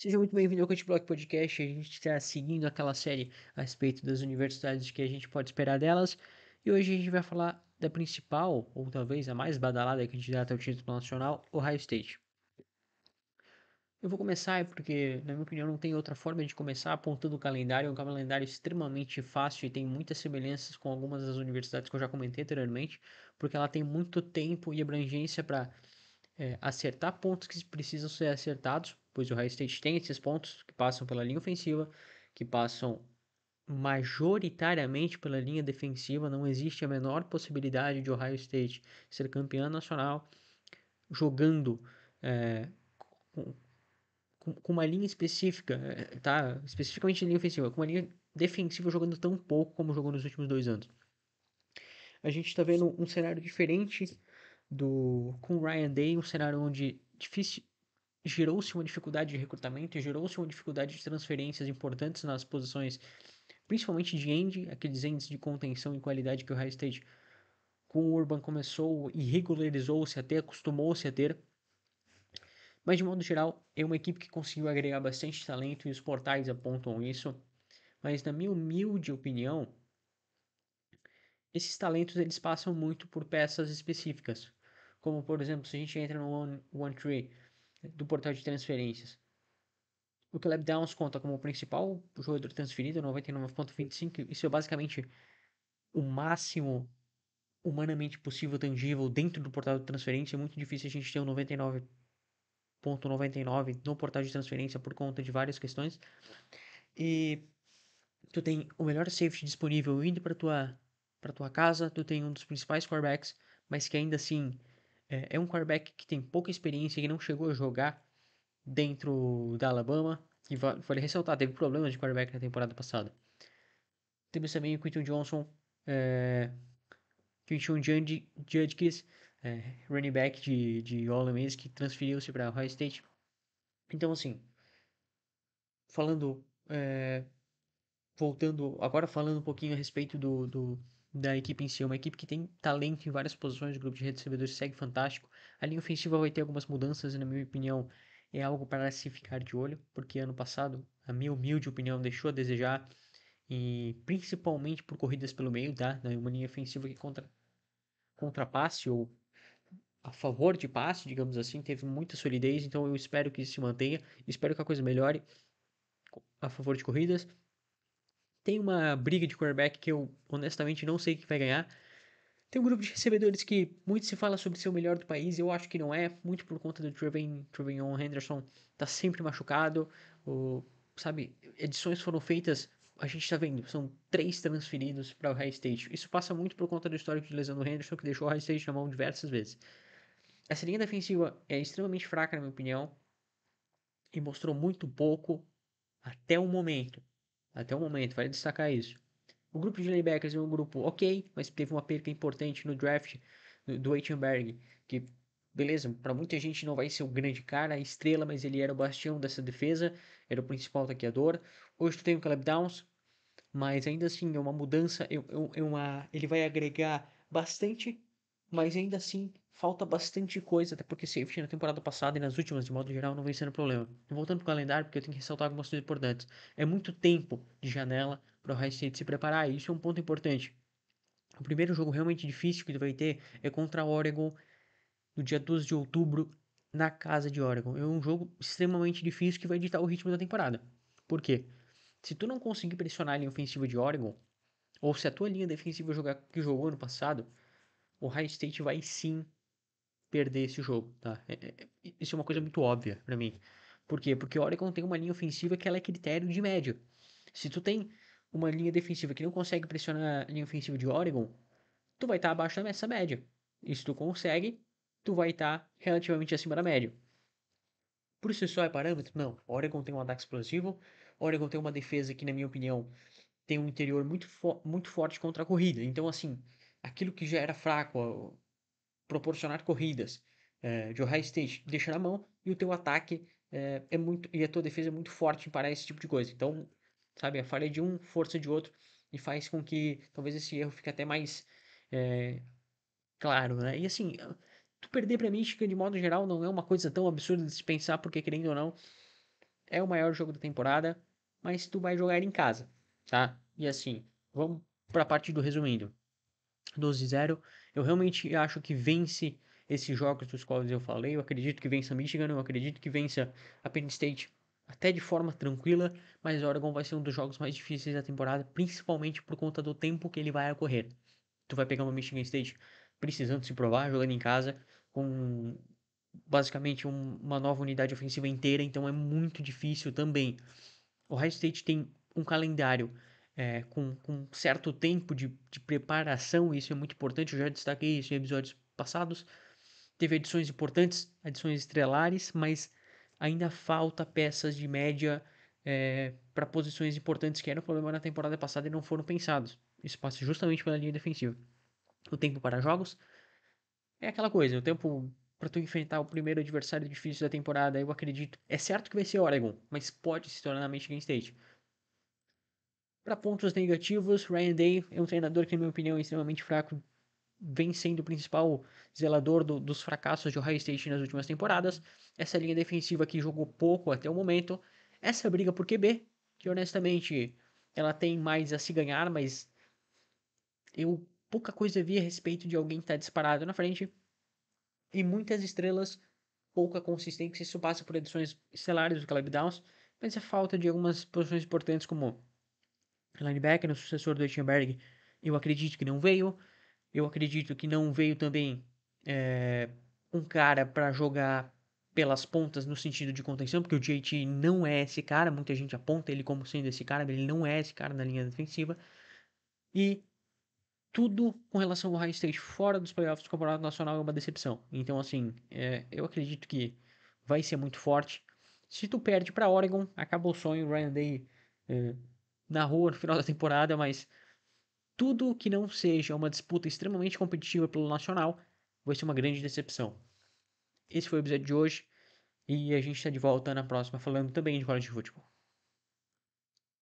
Seja muito bem-vindo ao CutBlock Podcast. A gente está seguindo aquela série a respeito das universidades que a gente pode esperar delas. E hoje a gente vai falar da principal, ou talvez a mais badalada candidata ao título nacional, Ohio State. Eu vou começar porque, na minha opinião, não tem outra forma de começar apontando o calendário. É um calendário extremamente fácil e tem muitas semelhanças com algumas das universidades que eu já comentei anteriormente, porque ela tem muito tempo e abrangência para acertar pontos que precisam ser acertados, pois o Ohio State tem esses pontos que passam pela linha ofensiva, que passam majoritariamente pela linha defensiva. Não existe a menor possibilidade de Ohio State ser campeã nacional jogando é, com, com uma linha específica, tá? Especificamente linha ofensiva, com uma linha defensiva jogando tão pouco como jogou nos últimos 2 anos. A gente está vendo um cenário diferente com o Ryan Day, um cenário onde difícil, gerou-se uma dificuldade de recrutamento e gerou-se uma dificuldade de transferências importantes nas posições, principalmente de end, aqueles ends de contenção e qualidade que o High State com o Urban começou e regularizou-se a ter, acostumou-se a ter. Mas de modo geral, é uma equipe que conseguiu agregar bastante talento e os portais apontam isso. Mas na minha humilde opinião, esses talentos eles passam muito por peças específicas. Como por exemplo, se a gente entra no One Tree do portal de transferências, o Caleb Downs conta como principal jogador transferido, 99,25. Isso é basicamente o máximo humanamente possível tangível dentro do portal de transferência. É muito difícil a gente ter um 99,99 no portal de transferência por conta de várias questões. E tu tem o melhor safety disponível indo para tua casa, tu tem um dos principais quarterbacks, mas que ainda assim é um quarterback que tem pouca experiência e que não chegou a jogar dentro da Alabama. E vale ressaltar, teve problemas de quarterback na temporada passada. Temos também o Quinton Johnson, é, Quinton Judkins, running back de Ole Miss, que transferiu-se para Ohio State. Então, assim, falando, voltando, agora falando um pouquinho a respeito da equipe em si, é uma equipe que tem talento em várias posições, o grupo de recebedores segue fantástico. A linha ofensiva vai ter algumas mudanças e, na minha opinião, é algo para se ficar de olho, porque ano passado, a minha humilde opinião, deixou a desejar, e principalmente por corridas pelo meio, tá? Uma linha ofensiva que contra passe ou a favor de passe, digamos assim, teve muita solidez, então eu espero que isso se mantenha, espero que a coisa melhore a favor de corridas. Tem uma briga de quarterback que eu honestamente não sei quem vai ganhar. Tem um grupo de recebedores que muito se fala sobre ser o melhor do país, eu acho que não é, muito por conta do Trevion Henderson tá sempre machucado, sabe, edições foram feitas, a gente tá vendo, são 3 transferidos para o High State. Isso passa muito por conta do histórico de lesão do Henderson, que deixou o High State na mão diversas vezes. Essa linha defensiva é extremamente fraca, na minha opinião, e mostrou muito pouco até o momento. Até o momento, vale destacar isso. O grupo de linebackers é um grupo ok, mas teve uma perca importante no draft do Eichenberg, que, beleza, para muita gente não vai ser o grande cara, a estrela, mas ele era o bastião dessa defesa, era o principal taqueador. Hoje tu tem o Caleb Downs, mas ainda assim é uma mudança, ele vai agregar bastante, mas ainda assim falta bastante coisa, até porque safety na temporada passada e nas últimas, de modo geral, não vem sendo problema. Voltando pro calendário, porque eu tenho que ressaltar algumas coisas importantes. É muito tempo de janela para o Ohio State se preparar, e isso é um ponto importante. O primeiro jogo realmente difícil que ele vai ter é contra o Oregon no dia 12 de outubro, na casa de Oregon. É um jogo extremamente difícil que vai ditar o ritmo da temporada. Por quê? Se tu não conseguir pressionar a linha ofensiva de Oregon, ou se a tua linha defensiva jogar que jogou ano passado, o High State vai sim perder esse jogo, tá? Isso é uma coisa muito óbvia pra mim. Por quê? Porque o Oregon tem uma linha ofensiva que ela é critério de média. Se tu tem uma linha defensiva que não consegue pressionar a linha ofensiva de Oregon, tu vai estar abaixo dessa média. E se tu consegue, tu vai estar relativamente acima da média. Por isso só é parâmetro? Não. Oregon tem um ataque explosivo, Oregon tem uma defesa que, na minha opinião, tem um interior muito forte contra a corrida. Então, assim, aquilo que já era fraco, proporcionar corridas de Ohio State, deixa na mão, e o teu ataque e a tua defesa é muito forte para esse tipo de coisa. Então, sabe, a falha de um, força de outro, e faz com que talvez esse erro fique até mais é, claro, né? E assim, tu perder para Michigan de modo geral não é uma coisa tão absurda de se pensar, porque querendo ou não, é o maior jogo da temporada, mas tu vai jogar ele em casa, tá? E assim, vamos pra parte do resumindo. 12-0, eu realmente acho que vence esses jogos dos quais eu falei. Eu acredito que vença Michigan, eu acredito que vença a Penn State até de forma tranquila, mas Oregon vai ser um dos jogos mais difíceis da temporada, principalmente por conta do tempo que ele vai ocorrer. Tu vai pegar uma Michigan State precisando se provar, jogando em casa, com basicamente uma nova unidade ofensiva inteira, então é muito difícil também. O Ohio State tem um calendário com certo tempo de preparação, e isso é muito importante, eu já destaquei isso em episódios passados. Teve edições importantes, edições estrelares, mas ainda falta peças de média para posições importantes que eram o problema na temporada passada e não foram pensados. Isso passa justamente pela linha defensiva. O tempo para jogos é aquela coisa, o tempo para tu enfrentar o primeiro adversário difícil da temporada, eu acredito. É certo que vai ser Oregon, mas pode se tornar Michigan State. Para pontos negativos, Ryan Day é um treinador que, na minha opinião, é extremamente fraco, vem sendo o principal zelador dos fracassos de Ohio State nas últimas temporadas. Essa linha defensiva que jogou pouco até o momento. Essa briga por QB, que honestamente ela tem mais a se ganhar, mas eu pouca coisa vi a respeito de alguém estar disparado na frente. E muitas estrelas, pouca consistência. Isso passa por edições estelares do Caleb Downs, mas a falta de algumas posições importantes como linebacker, o sucessor do Etienberg, eu acredito que não veio. Eu acredito que não veio também um cara para jogar pelas pontas no sentido de contenção, porque o JT não é esse cara. Muita gente aponta ele como sendo esse cara, mas ele não é esse cara na linha defensiva. E tudo com relação ao Ohio State fora dos playoffs do Campeonato Nacional é uma decepção. Então, assim, eu acredito que vai ser muito forte. Se tu perde para Oregon, acabou o sonho. O Ryan Day na rua no final da temporada, mas tudo que não seja uma disputa extremamente competitiva pelo Nacional vai ser uma grande decepção. Esse foi o episódio de hoje e a gente está de volta na próxima falando também de college futebol.